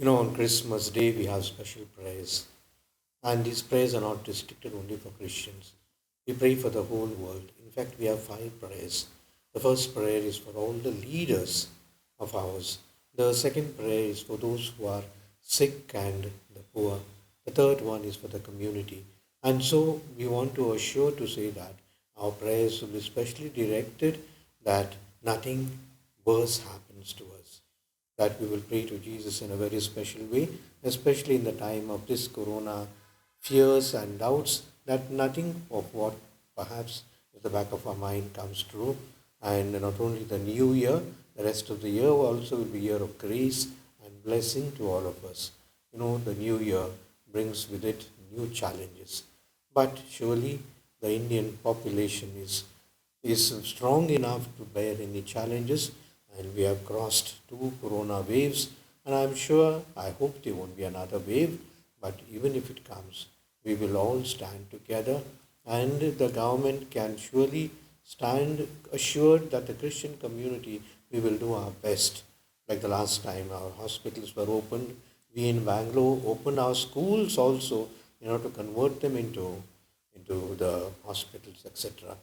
On Christmas Day, we have special prayers, and these prayers are not restricted only for Christians. We pray for the whole world. In fact, we have five prayers. The first prayer is for all the leaders of ours. The second prayer is for those who are sick and the poor. The third one is for the community. And so we want to assure to say that our prayers will be specially directed that nothing worse happens to us, that we will pray to Jesus in a very special way, especially in the time of this corona fears and doubts, that nothing of what perhaps at the back of our mind comes true. And not only the new year, the rest of the year also will be a year of grace and blessing to all of us. The new year brings with it new challenges. But surely the Indian population is strong enough to bear any challenges, and we have crossed two corona waves, and I'm sure, I hope there won't be another wave, but even if it comes, we will all stand together, and the government can surely stand assured that the Christian community, we will do our best. Like the last time our hospitals were opened, we in Bangalore opened our schools also, to convert them into the hospitals, etc.